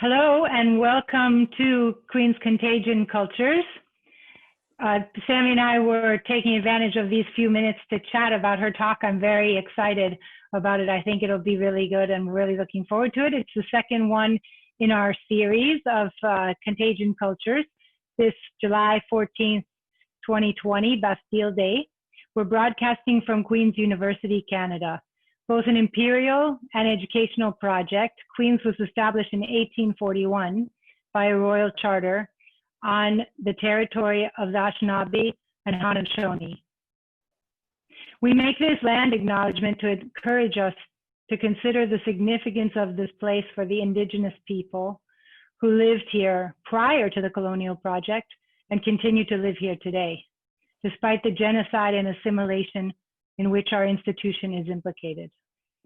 Hello and welcome to Queen's Contagion Cultures. Sammy and I were taking advantage of these few minutes to chat about her talk. I'm very excited about it. I think it'll be really good and we're really looking forward to it. It's the second one in our series of Contagion Cultures. This July 14th, 2020, Bastille Day. We're broadcasting from Queen's University, Canada. Both an imperial and educational project, Queen's was established in 1841 by a royal charter on the territory of the Anishinaabe and Haudenosaunee. We make this land acknowledgement to encourage us to consider the significance of this place for the Indigenous people who lived here prior to the colonial project and continue to live here today, despite the genocide and assimilation in which our institution is implicated.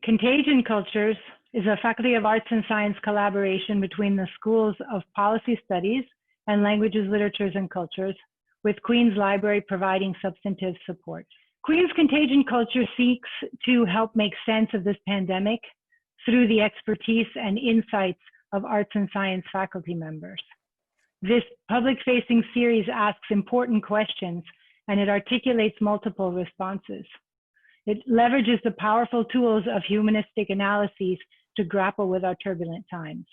Contagion Cultures is a Faculty of Arts and Science collaboration between the Schools of Policy Studies and Languages, Literatures, and Cultures, with Queen's Library providing substantive support. Queen's Contagion Culture seeks to help make sense of this pandemic through the expertise and insights of arts and science faculty members. This public-facing series asks important questions and it articulates multiple responses. It leverages the powerful tools of humanistic analyses to grapple with our turbulent times.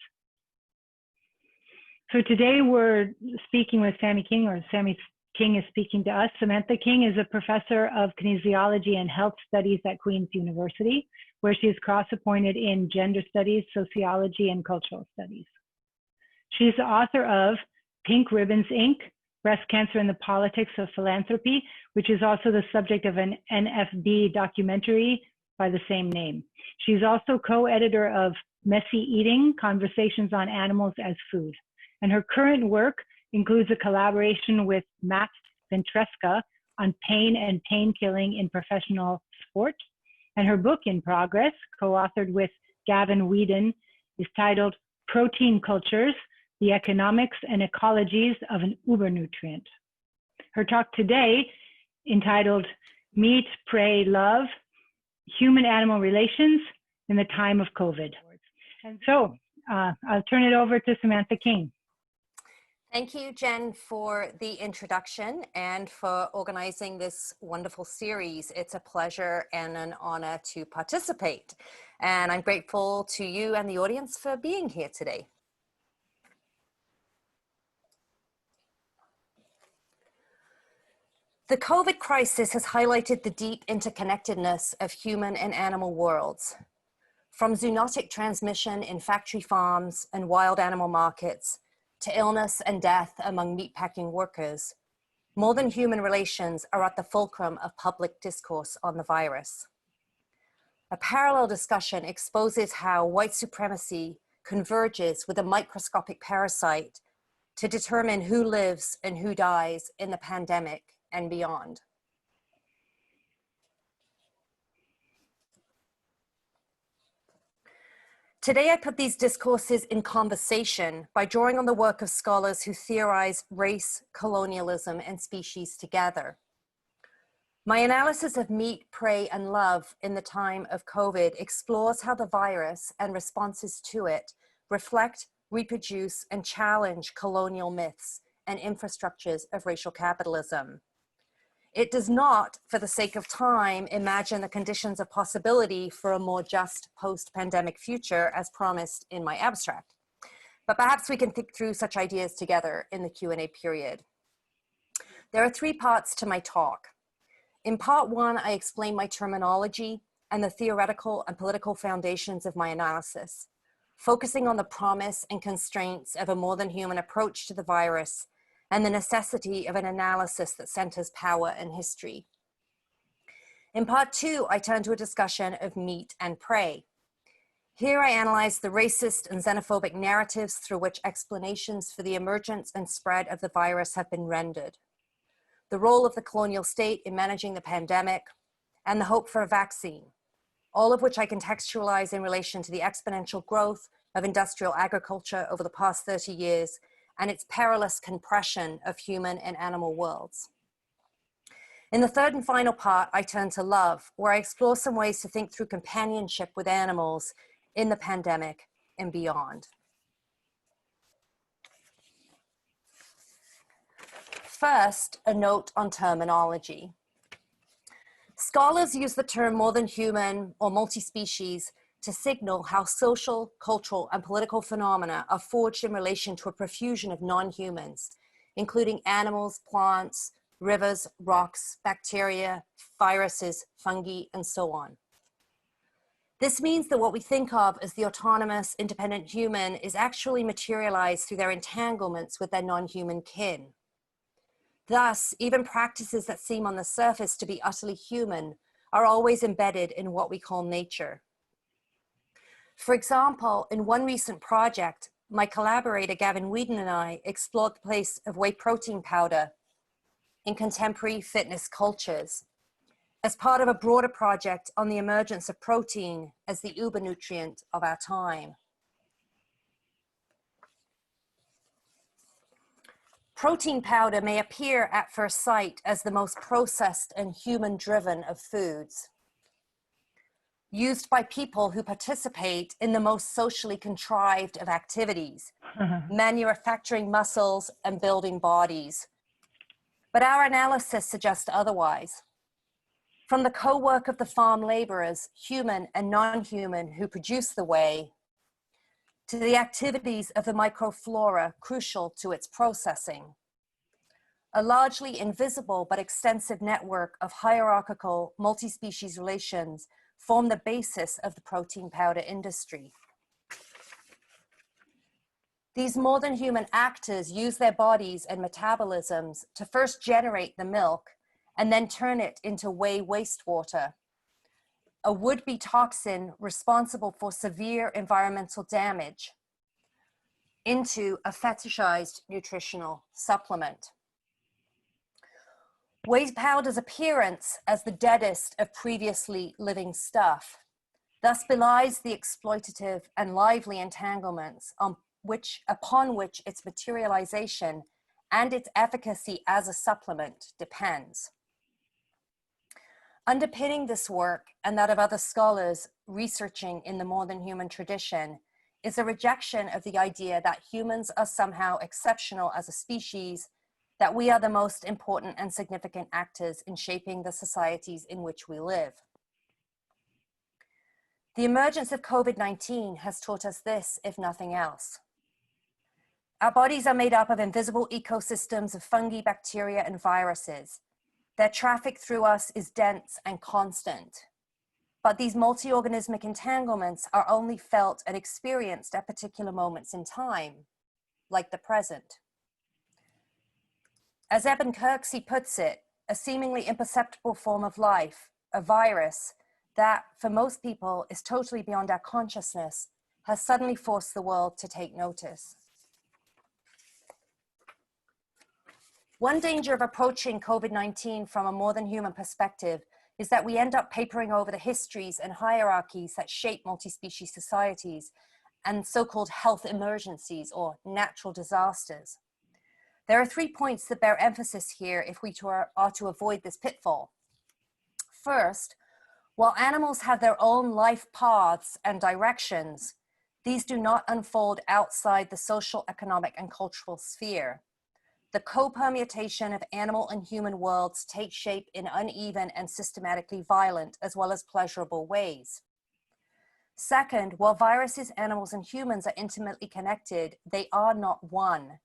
So today we're speaking with Sammy King, or Sammy King is speaking to us. Samantha King is a professor of kinesiology and health studies at Queen's University, where she is cross-appointed in gender studies, sociology, and cultural studies. She's the author of Pink Ribbons, Inc., Breast Cancer and the Politics of Philanthropy, which is also the subject of an NFB documentary by the same name. She's also co-editor of Messy Eating, Conversations on Animals as Food. And her current work includes a collaboration with Matt Ventresca on pain and pain killing in professional sport. And her book in progress, co-authored with Gavin Whedon, is titled Protein Cultures, the Economics and Ecologies of an Uber Nutrient. Her talk today, entitled Meat, Pray, Love, Human-Animal Relations in the Time of COVID. And so I'll turn it over to Samantha King. Thank you, Jen, for the introduction and for organizing this wonderful series. It's a pleasure and an honor to participate. And I'm grateful to you and the audience for being here today. The COVID crisis has highlighted the deep interconnectedness of human and animal worlds. From zoonotic transmission in factory farms and wild animal markets to illness and death among meatpacking workers, more than human relations are at the fulcrum of public discourse on the virus. A parallel discussion exposes how white supremacy converges with a microscopic parasite to determine who lives and who dies in the pandemic and beyond. Today, I put these discourses in conversation by drawing on the work of scholars who theorize race, colonialism, and species together. My analysis of meat, prey, and love in the time of COVID explores how the virus and responses to it reflect, reproduce, and challenge colonial myths and infrastructures of racial capitalism. It does not, for the sake of time, imagine the conditions of possibility for a more just post-pandemic future as promised in my abstract. But perhaps we can think through such ideas together in the Q&A period. There are three parts to my talk. In part one, I explain my terminology and the theoretical and political foundations of my analysis, focusing on the promise and constraints of a more than human approach to the virus and the necessity of an analysis that centers power and history. In part two, I turn to a discussion of meat and prey. Here I analyze the racist and xenophobic narratives through which explanations for the emergence and spread of the virus have been rendered, the role of the colonial state in managing the pandemic, and the hope for a vaccine, all of which I contextualize in relation to the exponential growth of industrial agriculture over the past 30 years and its perilous compression of human and animal worlds. In the third and final part, I turn to love, where I explore some ways to think through companionship with animals in the pandemic and beyond. First, a note on terminology. Scholars use the term more than human or multi-species to signal how social, cultural, and political phenomena are forged in relation to a profusion of non-humans, including animals, plants, rivers, rocks, bacteria, viruses, fungi, and so on. This means that what we think of as the autonomous, independent human is actually materialized through their entanglements with their non-human kin. Thus, even practices that seem on the surface to be utterly human are always embedded in what we call nature. For example, in one recent project, my collaborator Gavin Whedon and I explored the place of whey protein powder in contemporary fitness cultures as part of a broader project on the emergence of protein as the uber nutrient of our time. Protein powder may appear at first sight as the most processed and human-driven of foods, used by people who participate in the most socially contrived of activities, manufacturing muscles and building bodies. But our analysis suggests otherwise. From the co-work of the farm laborers, human and non-human, who produce the whey, to the activities of the microflora crucial to its processing. A largely invisible but extensive network of hierarchical multi-species relations form the basis of the protein powder industry. These more than human actors use their bodies and metabolisms to first generate the milk and then turn it into whey wastewater, a would-be toxin responsible for severe environmental damage, into a fetishized nutritional supplement. Whey powder's appearance as the deadest of previously living stuff thus belies the exploitative and lively entanglements upon which its materialization and its efficacy as a supplement depends. Underpinning this work and that of other scholars researching in the more than human tradition is a rejection of the idea that humans are somehow exceptional as a species, that we are the most important and significant actors in shaping the societies in which we live. The emergence of COVID-19 has taught us this, if nothing else. Our bodies are made up of invisible ecosystems of fungi, bacteria, and viruses. Their traffic through us is dense and constant. But these multi-organismic entanglements are only felt and experienced at particular moments in time, like the present. As Eben Kirksey puts it, a seemingly imperceptible form of life, a virus, that for most people is totally beyond our consciousness, has suddenly forced the world to take notice. One danger of approaching COVID-19 from a more than human perspective is that we end up papering over the histories and hierarchies that shape multi-species societies and so-called health emergencies or natural disasters. There are 3 points that bear emphasis here if we are to avoid this pitfall. First, while animals have their own life paths and directions, these do not unfold outside the social, economic, and cultural sphere. The co-permutation of animal and human worlds takes shape in uneven and systematically violent as well as pleasurable ways. Second, while viruses, animals, and humans are intimately connected, they are not one.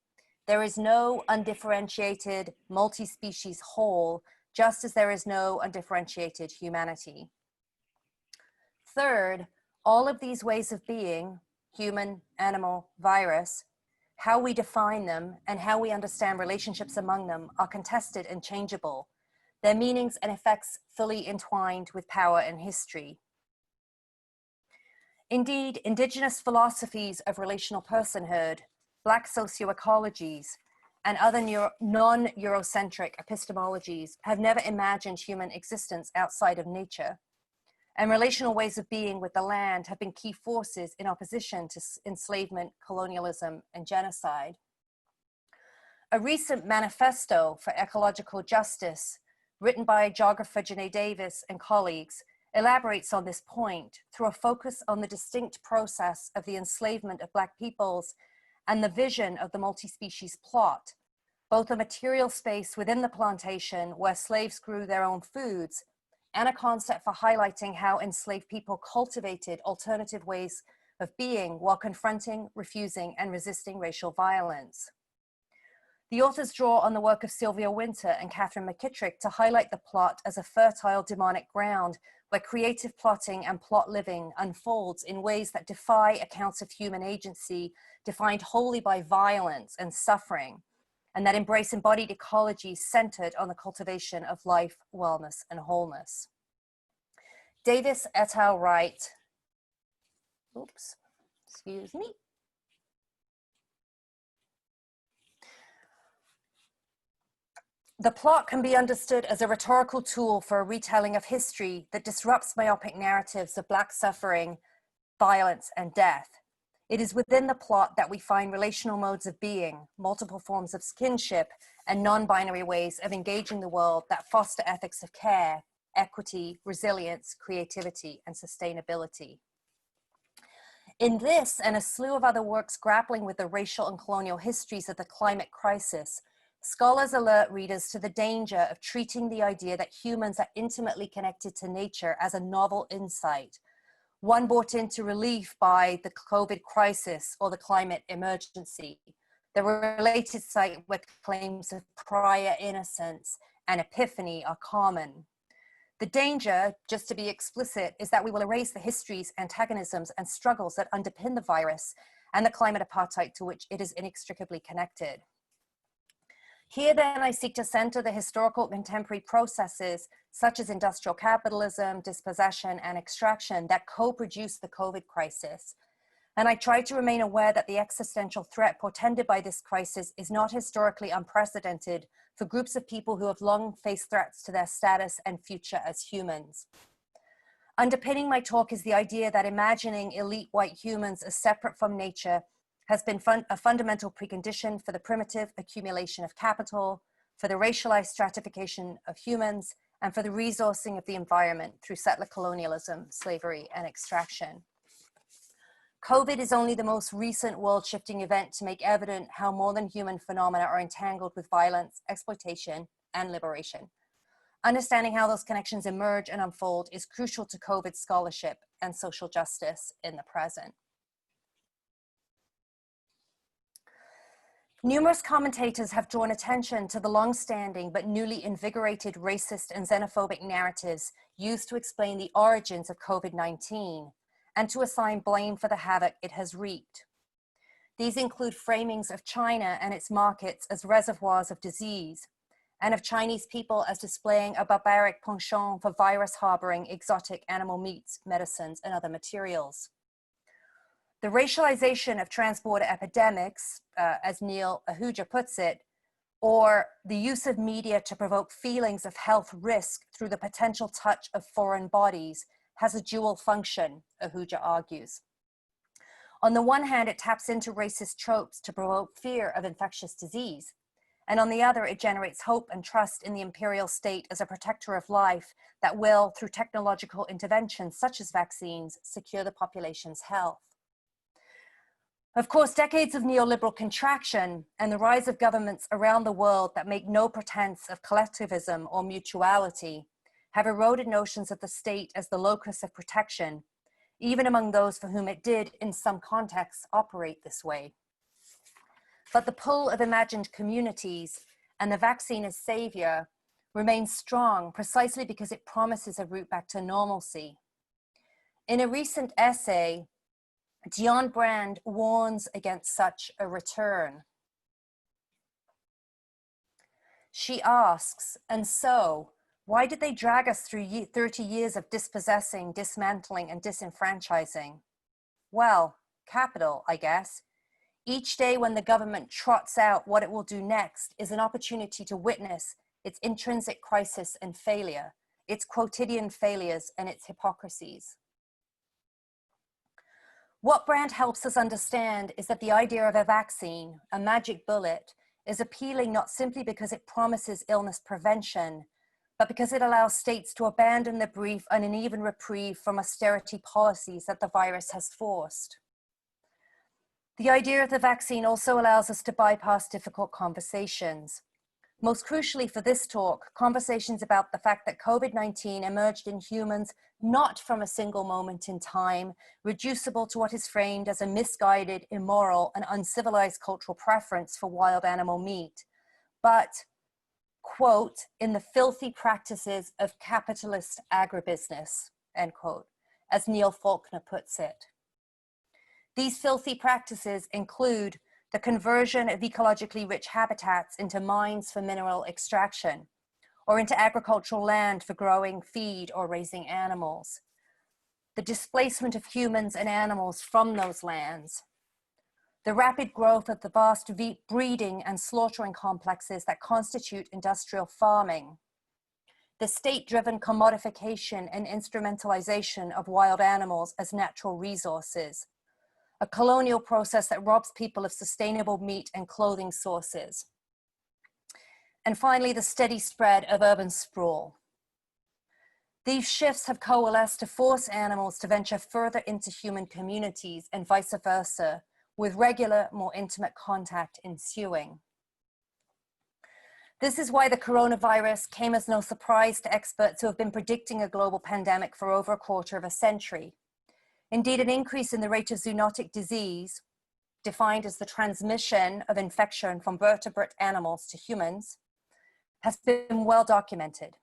There is no undifferentiated multi-species whole, just as there is no undifferentiated humanity. Third, all of these ways of being, human, animal, virus, how we define them and how we understand relationships among them are contested and changeable, their meanings and effects fully entwined with power and history. Indeed, indigenous philosophies of relational personhood, Black socioecologies, and other non-Eurocentric epistemologies have never imagined human existence outside of nature. And relational ways of being with the land have been key forces in opposition to enslavement, colonialism, and genocide. A recent manifesto for ecological justice, written by geographer Janae Davis and colleagues, elaborates on this point through a focus on the distinct process of the enslavement of Black peoples and the vision of the multi-species plot, both a material space within the plantation where slaves grew their own foods, and a concept for highlighting how enslaved people cultivated alternative ways of being while confronting, refusing, and resisting racial violence. The authors draw on the work of Sylvia Wynter and Catherine McKittrick to highlight the plot as a fertile demonic ground where creative plotting and plot living unfolds in ways that defy accounts of human agency defined wholly by violence and suffering, and that embrace embodied ecologies centered on the cultivation of life, wellness, and wholeness. Davis et al. Write, oops, excuse me. The plot can be understood as a rhetorical tool for a retelling of history that disrupts myopic narratives of Black suffering, violence, and death. It is within the plot that we find relational modes of being, multiple forms of kinship, and non-binary ways of engaging the world that foster ethics of care, equity, resilience, creativity, and sustainability. In this and a slew of other works grappling with the racial and colonial histories of the climate crisis, scholars alert readers to the danger of treating the idea that humans are intimately connected to nature as a novel insight, one brought into relief by the COVID crisis or the climate emergency. The related site where claims of prior innocence and epiphany are common. The danger, just to be explicit, is that we will erase the histories, antagonisms, and struggles that underpin the virus and the climate apartheid to which it is inextricably connected. Here then I seek to center the historical contemporary processes such as industrial capitalism, dispossession, and extraction that co-produce the COVID crisis. And I try to remain aware that the existential threat portended by this crisis is not historically unprecedented for groups of people who have long faced threats to their status and future as humans. Underpinning my talk is the idea that imagining elite white humans as separate from nature has been a fundamental precondition for the primitive accumulation of capital, for the racialized stratification of humans, and for the resourcing of the environment through settler colonialism, slavery, and extraction. COVID is only the most recent world-shifting event to make evident how more than human phenomena are entangled with violence, exploitation, and liberation. Understanding how those connections emerge and unfold is crucial to COVID scholarship and social justice in the present. Numerous commentators have drawn attention to the long-standing but newly invigorated racist and xenophobic narratives used to explain the origins of COVID-19 and to assign blame for the havoc it has wreaked. These include framings of China and its markets as reservoirs of disease, and of Chinese people as displaying a barbaric penchant for virus harboring exotic animal meats, medicines, and other materials. The racialization of transborder epidemics, as Neil Ahuja puts it, or the use of media to provoke feelings of health risk through the potential touch of foreign bodies, has a dual function, Ahuja argues. On the one hand, it taps into racist tropes to provoke fear of infectious disease. And on the other, it generates hope and trust in the imperial state as a protector of life that will, through technological interventions such as vaccines, secure the population's health. Of course, decades of neoliberal contraction and the rise of governments around the world that make no pretense of collectivism or mutuality have eroded notions of the state as the locus of protection, even among those for whom it did, in some contexts, operate this way. But the pull of imagined communities and the vaccine as savior remains strong precisely because it promises a route back to normalcy. In a recent essay, Dion Brand warns against such a return. She asks, and so, why did they drag us through 30 years of dispossessing, dismantling, and disenfranchising? Well, capital, I guess. Each day when the government trots out what it will do next is an opportunity to witness its intrinsic crisis and failure, its quotidian failures and its hypocrisies. What Brand helps us understand is that the idea of a vaccine, a magic bullet, is appealing not simply because it promises illness prevention, but because it allows states to abandon the brief, uneven reprieve from austerity policies that the virus has forced. The idea of the vaccine also allows us to bypass difficult conversations. Most crucially for this talk, conversations about the fact that COVID-19 emerged in humans not from a single moment in time, reducible to what is framed as a misguided, immoral, and uncivilized cultural preference for wild animal meat, but, quote, in the filthy practices of capitalist agribusiness, end quote, as Neil Faulkner puts it. These filthy practices include the conversion of ecologically rich habitats into mines for mineral extraction, or into agricultural land for growing feed or raising animals, the displacement of humans and animals from those lands, the rapid growth of the vast breeding and slaughtering complexes that constitute industrial farming, the state-driven commodification and instrumentalization of wild animals as natural resources, a colonial process that robs people of sustainable meat and clothing sources. And finally, the steady spread of urban sprawl. These shifts have coalesced to force animals to venture further into human communities and vice versa, with regular, more intimate contact ensuing. This is why the coronavirus came as no surprise to experts who have been predicting a global pandemic for over a quarter of a century. Indeed, an increase in the rate of zoonotic disease, defined as the transmission of infection from vertebrate animals to humans, has been well documented.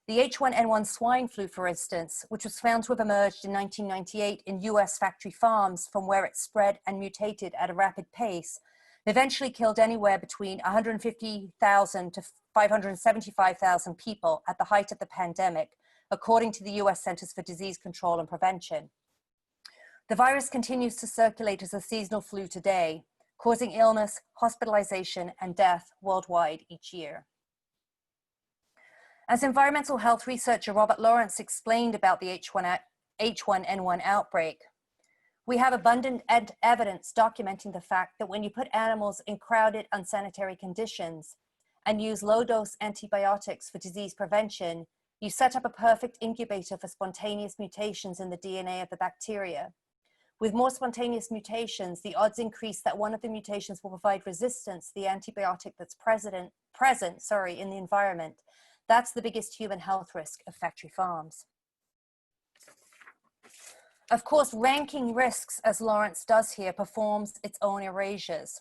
The H1N1 swine flu, for instance, which was found to have emerged in 1998 in US factory farms from where it spread and mutated at a rapid pace, eventually killed anywhere between 150,000 to 575,000 people at the height of the pandemic, according to the US Centers for Disease Control and Prevention. The virus continues to circulate as a seasonal flu today, causing illness, hospitalization, and death worldwide each year. As environmental health researcher Robert Lawrence explained about the H1N1 outbreak, we have abundant evidence documenting the fact that when you put animals in crowded, unsanitary conditions and use low-dose antibiotics for disease prevention, you set up a perfect incubator for spontaneous mutations in the DNA of the bacteria. With more spontaneous mutations, the odds increase that one of the mutations will provide resistance to the antibiotic that's present in the environment. That's the biggest human health risk of factory farms. Of course, ranking risks, as Lawrence does here, performs its own erasures.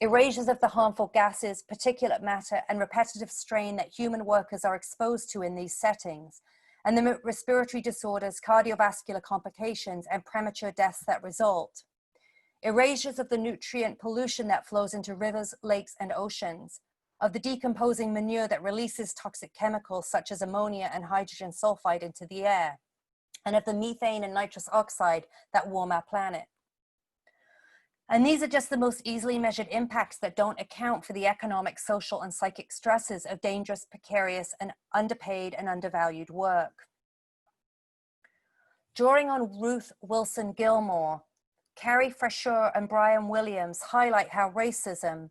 Erasures of the harmful gases, particulate matter, and repetitive strain that human workers are exposed to in these settings, and the respiratory disorders, cardiovascular complications, and premature deaths that result. Erasures of the nutrient pollution that flows into rivers, lakes, and oceans, of the decomposing manure that releases toxic chemicals such as ammonia and hydrogen sulfide into the air, and of the methane and nitrous oxide that warm our planet. And these are just the most easily measured impacts that don't account for the economic, social, and psychic stresses of dangerous, precarious, and underpaid and undervalued work. Drawing on Ruth Wilson Gilmore, Carrie Fresher and Brian Williams highlight how racism,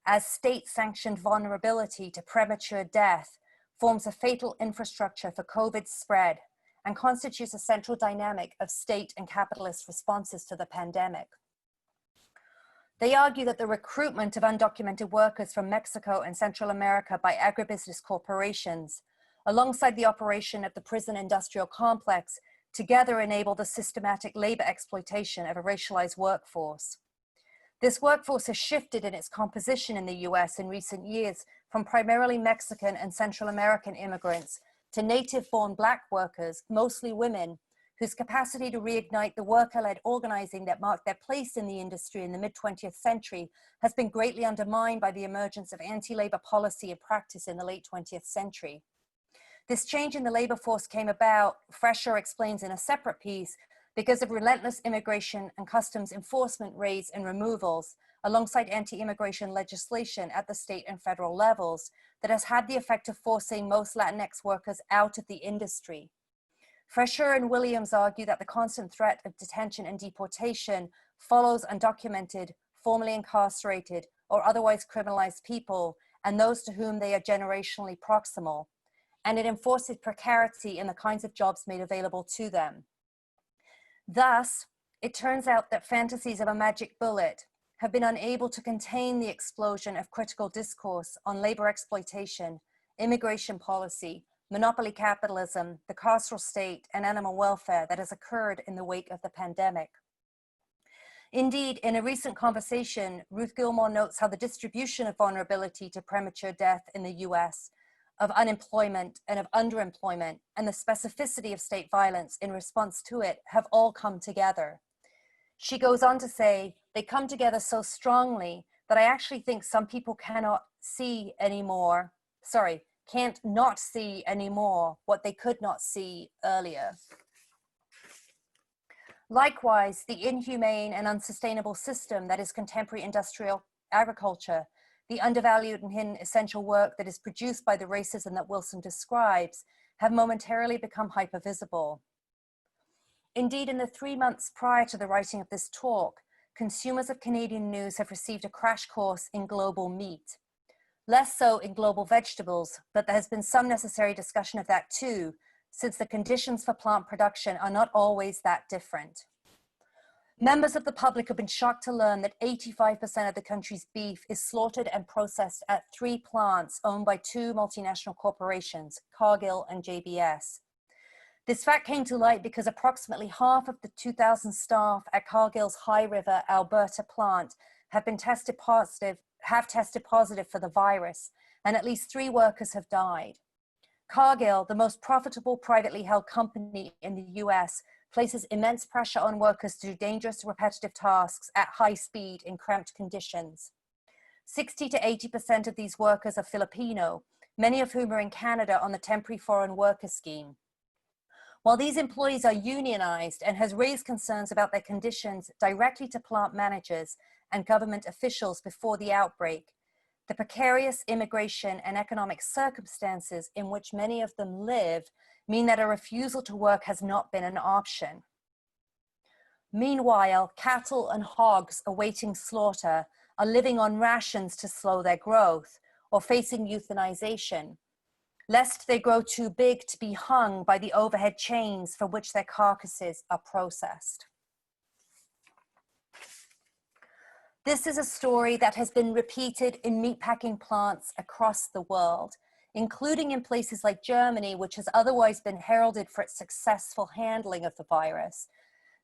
as state-sanctioned vulnerability to premature death, forms a fatal infrastructure for COVID's spread and constitutes a central dynamic of state and capitalist responses to the pandemic. They argue that the recruitment of undocumented workers from Mexico and Central America by agribusiness corporations, alongside the operation of the prison industrial complex, together enable the systematic labor exploitation of a racialized workforce. This workforce has shifted in its composition in the US in recent years from primarily Mexican and Central American immigrants to native-born Black workers, mostly women, whose capacity to reignite the worker-led organizing that marked their place in the industry in the mid-20th century has been greatly undermined by the emergence of anti-labor policy and practice in the late 20th century. This change in the labor force came about, Fresher explains in a separate piece, because of relentless immigration and customs enforcement raids and removals, alongside anti-immigration legislation at the state and federal levels that has had the effect of forcing most Latinx workers out of the industry. Fresher and Williams argue that the constant threat of detention and deportation follows undocumented, formerly incarcerated, or otherwise criminalized people and those to whom they are generationally proximal, and it enforces precarity in the kinds of jobs made available to them. Thus, it turns out that fantasies of a magic bullet have been unable to contain the explosion of critical discourse on labor exploitation, immigration policy, monopoly capitalism, the carceral state, and animal welfare that has occurred in the wake of the pandemic. Indeed, in a recent conversation, Ruth Gilmore notes how the distribution of vulnerability to premature death in the US, of unemployment and of underemployment, and the specificity of state violence in response to it have all come together. She goes on to say, they come together so strongly that I actually think some people can't not see anymore what they could not see earlier. Likewise, the inhumane and unsustainable system that is contemporary industrial agriculture, the undervalued and hidden essential work that is produced by the racism that Wilson describes, have momentarily become hypervisible. Indeed, in the 3 months prior to the writing of this talk, consumers of Canadian news have received a crash course in global meat. Less so in global vegetables, but there has been some necessary discussion of that too, since the conditions for plant production are not always that different. Members of the public have been shocked to learn that 85% of the country's beef is slaughtered and processed at 3 plants owned by 2 multinational corporations, Cargill and JBS. This fact came to light because approximately half of the 2,000 staff at Cargill's High River, Alberta plant have tested positive for the virus, and at least 3 workers have died. Cargill, the most profitable privately held company in the US, places immense pressure on workers to do dangerous, repetitive tasks at high speed in cramped conditions. 60 to 80% of these workers are Filipino, many of whom are in Canada on the temporary foreign worker scheme. While these employees are unionized and has raised concerns about their conditions directly to plant managers and government officials before the outbreak, the precarious immigration and economic circumstances in which many of them live mean that a refusal to work has not been an option. Meanwhile, cattle and hogs awaiting slaughter are living on rations to slow their growth or facing euthanization, lest they grow too big to be hung by the overhead chains for which their carcasses are processed. This is a story that has been repeated in meatpacking plants across the world, including in places like Germany, which has otherwise been heralded for its successful handling of the virus.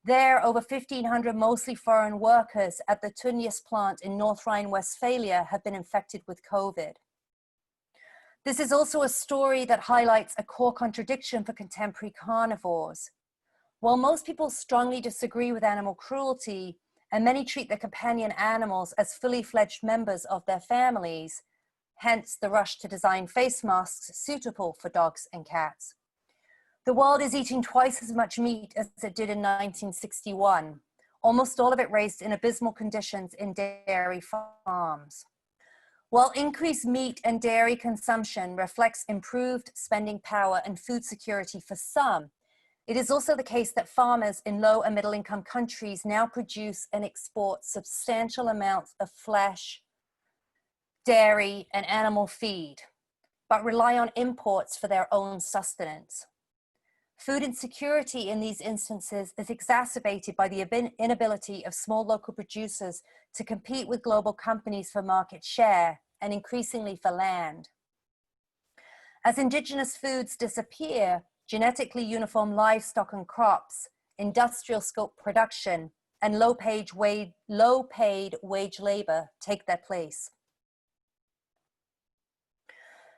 There, over 1,500 mostly foreign workers at the Tönnies plant in North Rhine-Westphalia have been infected with COVID. This is also a story that highlights a core contradiction for contemporary carnivores. While most people strongly disagree with animal cruelty, and many treat their companion animals as fully fledged members of their families, hence the rush to design face masks suitable for dogs and cats, the world is eating twice as much meat as it did in 1961, almost all of it raised in abysmal conditions in dairy farms. While increased meat and dairy consumption reflects improved spending power and food security for some, it is also the case that farmers in low and middle income countries now produce and export substantial amounts of flesh, dairy, and animal feed, but rely on imports for their own sustenance. Food insecurity in these instances is exacerbated by the inability of small local producers to compete with global companies for market share and increasingly for land. As indigenous foods disappear, genetically uniform livestock and crops, industrial scope production, and low-paid wage labor take their place.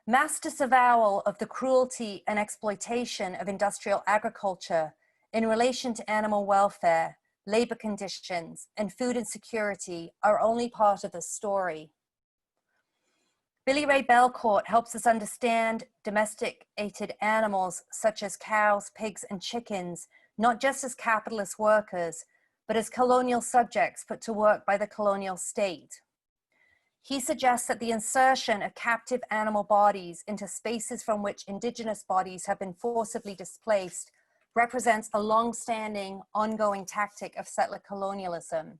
Mass disavowal of the cruelty and exploitation of industrial agriculture in relation to animal welfare, labor conditions, and food insecurity are only part of the story. Billy Ray Belcourt helps us understand domesticated animals such as cows, pigs, and chickens, not just as capitalist workers, but as colonial subjects put to work by the colonial state. He suggests that the insertion of captive animal bodies into spaces from which indigenous bodies have been forcibly displaced represents a long-standing, ongoing tactic of settler colonialism.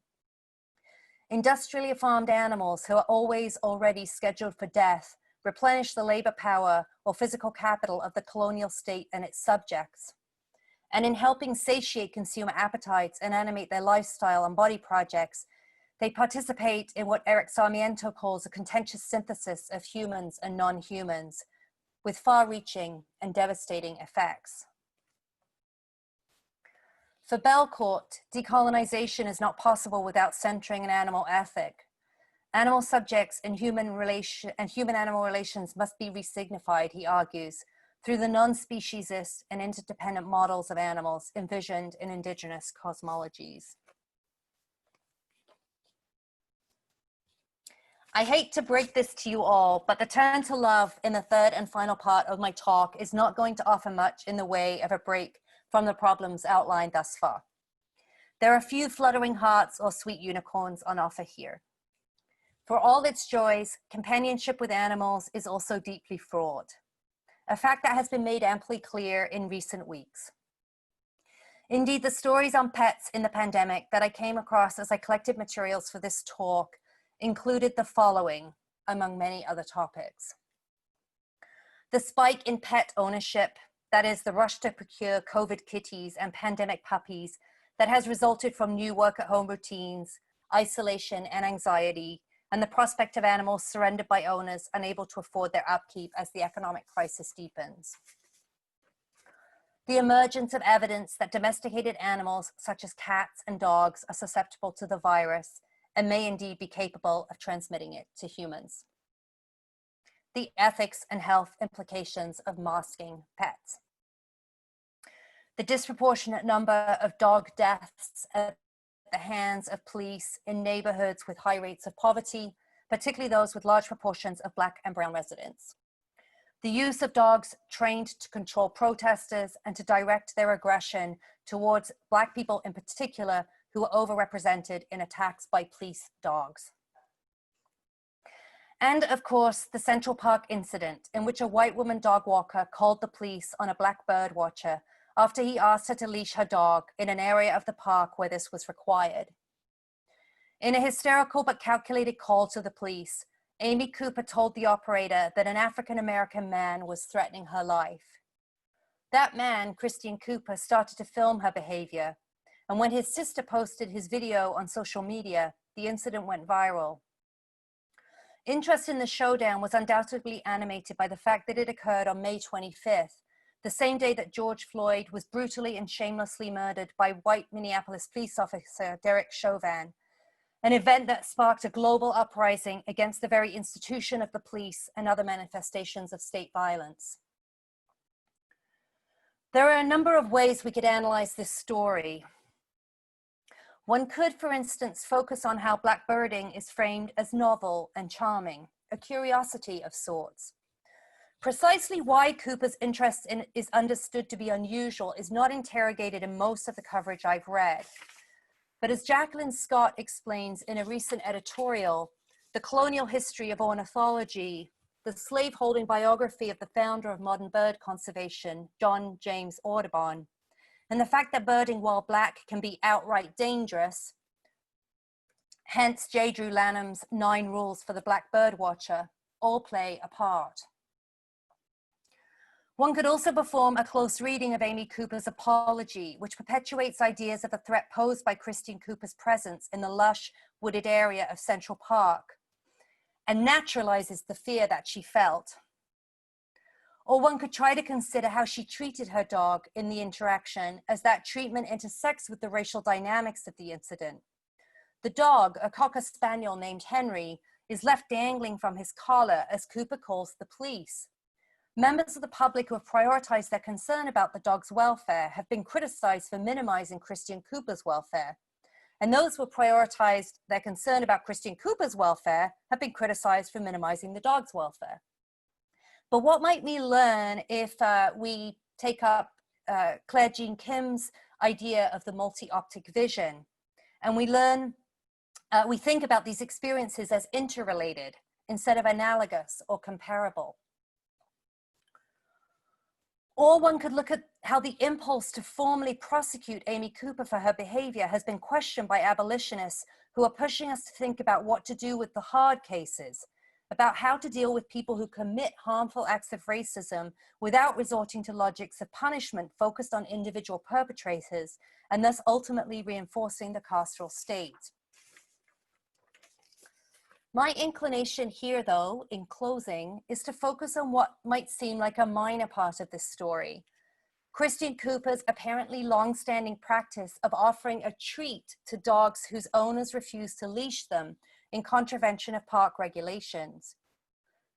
Industrially farmed animals who are always already scheduled for death replenish the labor power or physical capital of the colonial state and its subjects. And in helping satiate consumer appetites and animate their lifestyle and body projects, they participate in what Eric Sarmiento calls a contentious synthesis of humans and non-humans, with far-reaching and devastating effects. For Belcourt, decolonization is not possible without centering an animal ethic. Animal subjects and human-animal relations must be resignified, he argues, through the non-speciesist and interdependent models of animals envisioned in indigenous cosmologies. I hate to break this to you all, but the turn to love in the third and final part of my talk is not going to offer much in the way of a break from the problems outlined thus far. There are few fluttering hearts or sweet unicorns on offer here. For all its joys, companionship with animals is also deeply fraught, a fact that has been made amply clear in recent weeks. Indeed, the stories on pets in the pandemic that I came across as I collected materials for this talk included the following, among many other topics. The spike in pet ownership, that is the rush to procure COVID kitties and pandemic puppies, that has resulted from new work-at-home routines, isolation and anxiety, and the prospect of animals surrendered by owners unable to afford their upkeep as the economic crisis deepens. The emergence of evidence that domesticated animals such as cats and dogs are susceptible to the virus and may indeed be capable of transmitting it to humans. The ethics and health implications of masking pets. The disproportionate number of dog deaths at the hands of police in neighborhoods with high rates of poverty, particularly those with large proportions of Black and brown residents. The use of dogs trained to control protesters and to direct their aggression towards Black people in particular, who are overrepresented in attacks by police dogs. And of course, the Central Park incident in which a white woman dog walker called the police on a Black bird watcher after he asked her to leash her dog in an area of the park where this was required. In a hysterical but calculated call to the police, Amy Cooper told the operator that an African-American man was threatening her life. That man, Christian Cooper, started to film her behavior, and when his sister posted his video on social media, the incident went viral. Interest in the showdown was undoubtedly animated by the fact that it occurred on May 25th, the same day that George Floyd was brutally and shamelessly murdered by white Minneapolis police officer Derek Chauvin, an event that sparked a global uprising against the very institution of the police and other manifestations of state violence. There are a number of ways we could analyze this story. One could, for instance, focus on how Black birding is framed as novel and charming, a curiosity of sorts. Precisely why Cooper's interest in it is understood to be unusual is not interrogated in most of the coverage I've read. But as Jacqueline Scott explains in a recent editorial, The Colonial History of Ornithology, the slaveholding biography of the founder of modern bird conservation, John James Audubon, and the fact that birding while Black can be outright dangerous, hence J. Drew Lanham's 9 Rules for the Black Bird Watcher, all play a part. One could also perform a close reading of Amy Cooper's apology, which perpetuates ideas of a threat posed by Christian Cooper's presence in the lush, wooded area of Central Park, and naturalizes the fear that she felt. Or one could try to consider how she treated her dog in the interaction, as that treatment intersects with the racial dynamics of the incident. The dog, a Cocker Spaniel named Henry, is left dangling from his collar as Cooper calls the police. Members of the public who have prioritized their concern about the dog's welfare have been criticized for minimizing Christian Cooper's welfare. And those who have prioritized their concern about Christian Cooper's welfare have been criticized for minimizing the dog's welfare. But what might we learn if we take up Claire Jean Kim's idea of the multi-optic vision, and we think about these experiences as interrelated instead of analogous or comparable? Or one could look at how the impulse to formally prosecute Amy Cooper for her behavior has been questioned by abolitionists who are pushing us to think about what to do with the hard cases, about how to deal with people who commit harmful acts of racism without resorting to logics of punishment focused on individual perpetrators, and thus ultimately reinforcing the carceral state. My inclination here, though, in closing, is to focus on what might seem like a minor part of this story. Christian Cooper's apparently long-standing practice of offering a treat to dogs whose owners refuse to leash them in contravention of park regulations.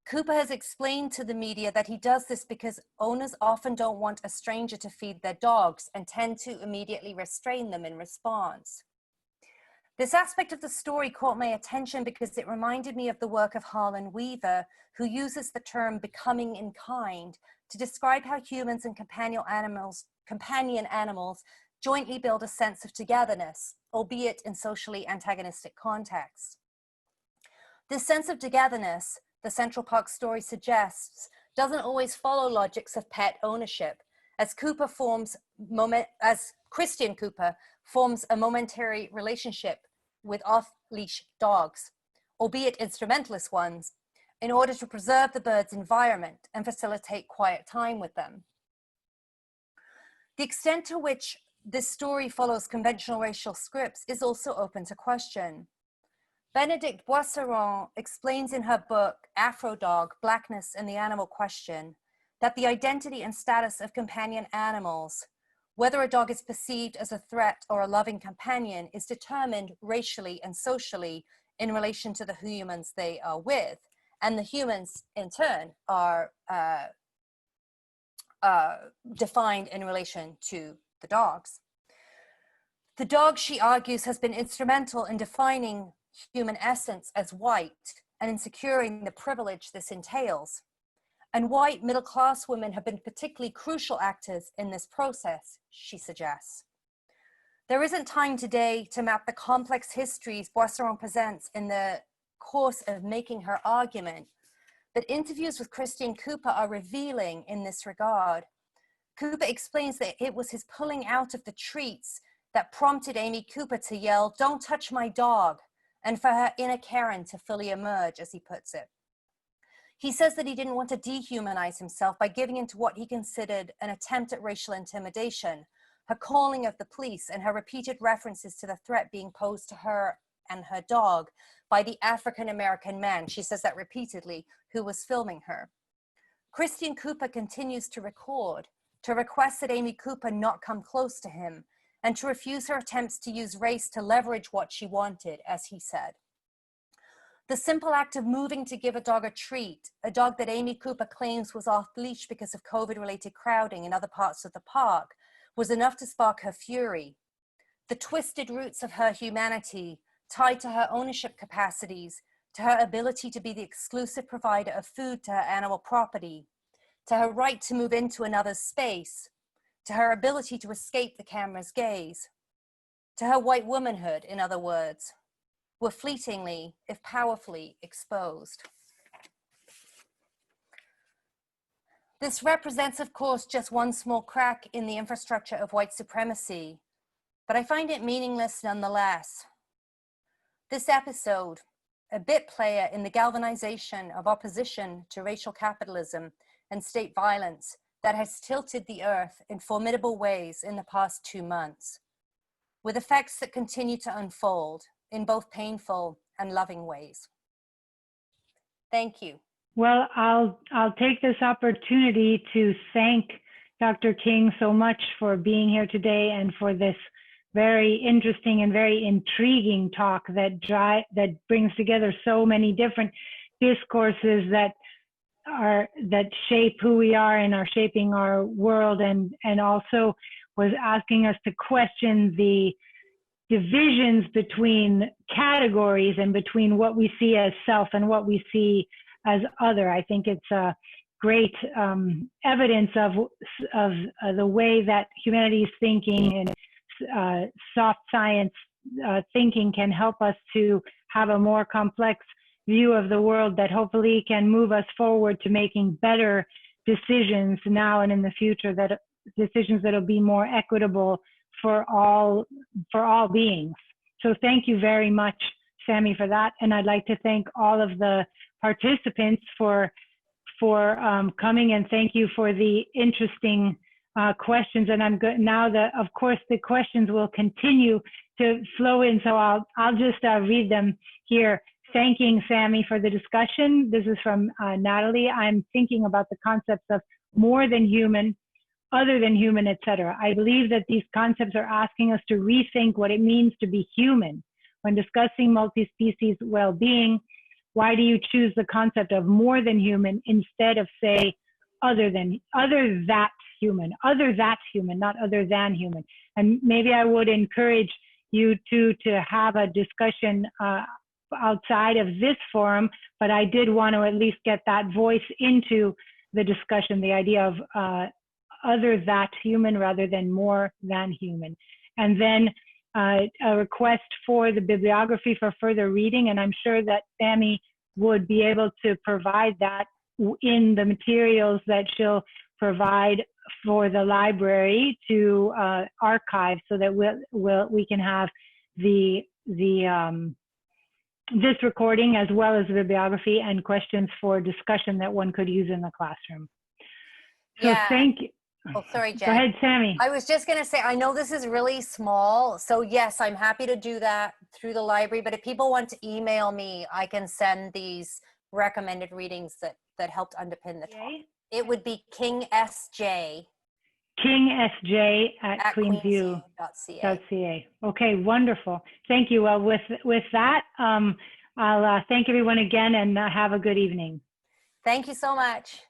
Cooper has explained to the media that he does this because owners often don't want a stranger to feed their dogs and tend to immediately restrain them in response. This aspect of the story caught my attention because it reminded me of the work of Harlan Weaver, who uses the term becoming in kind to describe how humans and companion animals jointly build a sense of togetherness, albeit in socially antagonistic contexts. This sense of togetherness, the Central Park story suggests, doesn't always follow logics of pet ownership, as Christian Cooper forms a momentary relationship with off-leash dogs, albeit instrumentalist ones, in order to preserve the bird's environment and facilitate quiet time with them. The extent to which this story follows conventional racial scripts is also open to question. Bénédicte Boisseron explains in her book, Afro Dog, Blackness and the Animal Question, that the identity and status of companion animals, whether a dog is perceived as a threat or a loving companion, is determined racially and socially in relation to the humans they are with. And the humans, in turn, are defined in relation to the dogs. The dog, she argues, has been instrumental in defining human essence as white and in securing the privilege this entails. And white middle-class women have been particularly crucial actors in this process, she suggests. There isn't time today to map the complex histories Boisseron presents in the course of making her argument, but interviews with Christian Cooper are revealing in this regard. Cooper explains that it was his pulling out of the treats that prompted Amy Cooper to yell, "Don't touch my dog," and for her inner Karen to fully emerge, as he puts it. He says that he didn't want to dehumanize himself by giving into what he considered an attempt at racial intimidation, her calling of the police and her repeated references to the threat being posed to her and her dog by the African-American man, she says that repeatedly, who was filming her. Christian Cooper continues to record, to request that Amy Cooper not come close to him, and to refuse her attempts to use race to leverage what she wanted, as he said. The simple act of moving to give a dog a treat, a dog that Amy Cooper claims was off leash because of COVID-related crowding in other parts of the park, was enough to spark her fury. The twisted roots of her humanity, tied to her ownership capacities, to her ability to be the exclusive provider of food to her animal property, to her right to move into another's space, to her ability to escape the camera's gaze, to her white womanhood, in other words, were fleetingly, if powerfully, exposed. This represents, of course, just one small crack in the infrastructure of white supremacy, but I find it meaningless nonetheless. This episode, a bit player in the galvanization of opposition to racial capitalism and state violence that has tilted the earth in formidable ways in the past 2 months, with effects that continue to unfold in both painful and loving ways. Thank you. Well, I'll take this opportunity to thank Dr. King so much for being here today and for this very interesting and very intriguing talk that brings together so many different discourses that shape who we are and are shaping our world, and also was asking us to question the divisions between categories and between what we see as self and what we see as other. I think it's a great evidence of the way that humanities thinking and soft science thinking can help us to have a more complex view of the world that hopefully can move us forward to making better decisions now and in the future, that decisions that'll be more equitable for all beings. So thank you very much, Sammy, for that. And I'd like to thank all of the participants for coming, and thank you for the interesting questions. And I'm good now that, of course, the questions will continue to flow in. So I'll just read them here. Thanking Sammy for the discussion. This is from Natalie. I'm thinking about the concepts of more than human, other than human, etc. I believe that these concepts are asking us to rethink what it means to be human. When discussing multi-species well-being, why do you choose the concept of more than human instead of, say, other that human, not other than human? And maybe I would encourage you to have a discussion outside of this forum, but I did want to at least get that voice into the discussion, the idea of other that human rather than more than human. And then a request for the bibliography for further reading, and I'm sure that Sammy would be able to provide that in the materials that she'll provide for the library to archive, so that we can have this recording as well as the bibliography and questions for discussion that one could use in the classroom. So Yeah. thank you. Oh, sorry, Jen. Go ahead, Sammy. I was just going to say, I know this is really small, so yes, I'm happy to do that through the library, but if people want to email me, I can send these recommended readings that helped underpin the talk. It would be King SJ at queensview.ca. Okay, wonderful. Thank you. Well, with that, I'll thank everyone again, and have a good evening. Thank you so much.